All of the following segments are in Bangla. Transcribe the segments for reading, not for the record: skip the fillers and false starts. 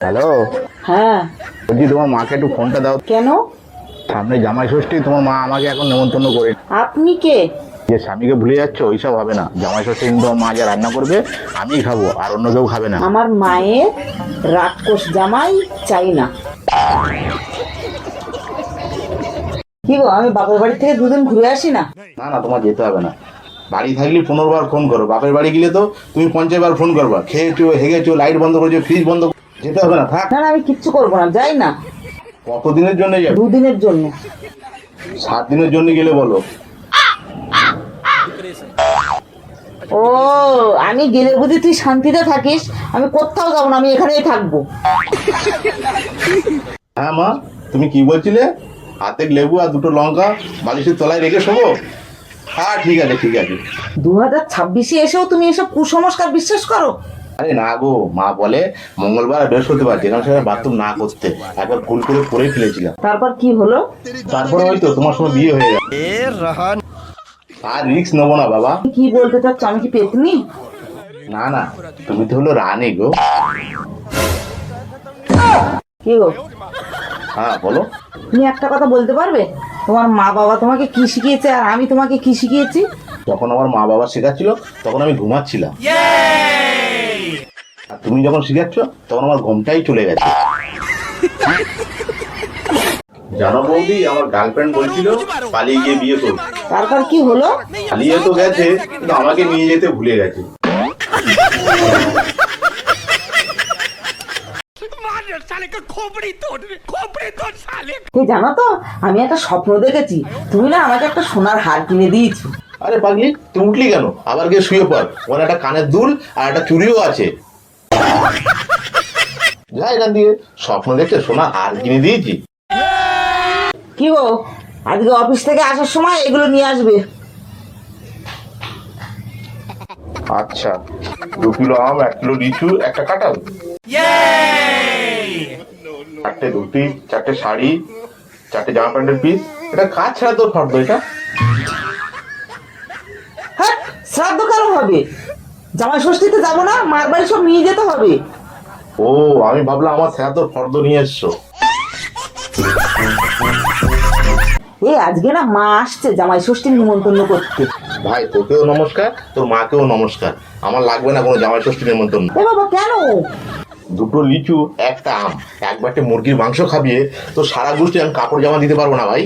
হ্যালো। হ্যাঁ, বলছি তোমার মাকে একটু ফোনটা দাও। কেন? সামনে জামাই ষষ্ঠী, তোমার মা আমাকে এখন নেমন্তন্ন করে। আপনি কে? যে স্বামীকে ভুলে যাচ্ছ ওইসব হবে না। জামাই ষষ্ঠী দিন তোমার মা যা রান্না করবে আমিই খাবো, আর অন্য কেউ খাবে না। আমার মায়ের রাক্ষস জামাই চাই না। কি গো, আমি বাপের বাড়ি থেকে দুদিন ঘুরে আসি না? না না, তোমার যেতে হবে না। বাড়ি থাকলে 15 বার ফোন করো, বাপের বাড়ি গেলে তো তুমি 50 বার ফোন করবা। খেয়েছো, হেগেছো, লাইট বন্ধ করেছো, ফ্রিজ বন্ধ যেতে হবে না, থাক। না না, আমি কিচ্ছু করবো না, যাই না। কতদিনের জন্য যাবে? দুদিনের জন্য। 7 দিনের জন্য গেলে বলো। ও, আমি গেলে বুঝি তুই শান্তিতে থাকিস? আমি কোথাও যাবো না, আমি এখানেই থাকবো। হ্যাঁ মা, তুমি কি বলছিলে? হাতে লেবু আর দুটো লঙ্কা বালিশের তলায় রেখে শোবো? হ্যাঁ ঠিক আছে ঠিক আছে। 2026-এ এসেও তুমি এসব কুসংস্কার বিশ্বাস করো? আরে না গো, মা বলে মঙ্গলবার আর বৃহস্পতিবার যেখানে সেখানে বাথরুম না করতে। একবার ভুল করে পড়ে ফেলেছিলাম। তারপর কি হলো? তারপরে হয়তো তোমার সময় বিয়ে হয়ে গেল। আর রিস্ক নেবো না বাবা। কি বলতে চাচ্ছ? আমি কি পেতনি? না না, তুমি তো হলো রানী গো। কি গো, হ্যাঁ বলো। তুমি একটা কথা বলতে পারবে? তোমার মা বাবা তোমাকে কি শিখিয়েছে আর আমি তোমাকে কি শিখিয়েছি? যখন আমার মা বাবা শেখাচ্ছিল তখন আমি ঘুমাচ্ছিলাম, আর তুমি যখন শিখাচ্ছ তখন আমার ঘুমটাই চলে গেছে। জানো বৌদি, আমার গার্লফ্রেন্ড বলছিল পালিয়ে গিয়ে বিয়ে করবে। তারপর কি হলো? পালিয়ে তো গেছে, কিন্তু আমাকে নিয়ে যেতে ভুলে গেছে। তুমি জানো তো, আমি একটা স্বপ্ন দেখেছি। তুমি না আমাকে একটা সোনার হার কিনে দিয়েছো। আরে পাগলি, তুই উঠলি কেন? আবার গিয়ে শুয়ে পড়। ওর একটা কানের দুল আর একটা চুড়িও আছে। যা এখান দিয়ে। স্বপ্ন দেখতে সোনা হার কিনে দিয়েছি। কি গো, আজকে অফিস থেকে আসার সময় এগুলো নিয়ে আসবে। আচ্ছা, 2 কিলো আম, 1 কিলো লিচু, একটা কাঁঠাল, 4টে রুটি, 4টে শাড়ি, 4টে জামা প্যান্টের পিস। এটা কাজ ছাড়া তোর ফর্দ এটা? হ্যাঁ, শ্রাদ্ধ কেন হবে? জামাই ষষ্ঠীতে যাবো না? মার বাড়ি সব নিয়ে যেতে হবে। ও, আমি ভাবলাম আমার ছাড়া তোর ফর্দ নিয়ে এসছো। এই আজকে না মা আসছে জামাই ষষ্ঠীর নিমন্ত্রণ করতে। ভাই, তোকেও নমস্কার, তোর মাকেও নমস্কার। আমার লাগবে না কোনো জামাই ষষ্ঠী নেমন্তন্ন। এ বাবা, কেন? 2টো লিচু, একটা আম, এক বাটি মুরগির মাংস খাবিয়ে তো সারা গোষ্ঠী আমি কাপড় জামা দিতে পারবো না ভাই।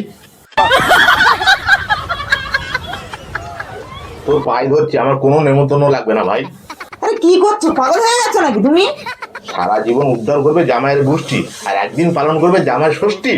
তোর পায়ে ধরছি, আমার কোনো নেমন্তন্ন লাগবে না ভাই। আরে কি করছো, পাগল হয়ে গেছো নাকি তুমি? সারা জীবন উদ্ধার করবে জামাইয়ের গোষ্ঠী, আর একদিন পালন করবে জামাই ষষ্ঠী।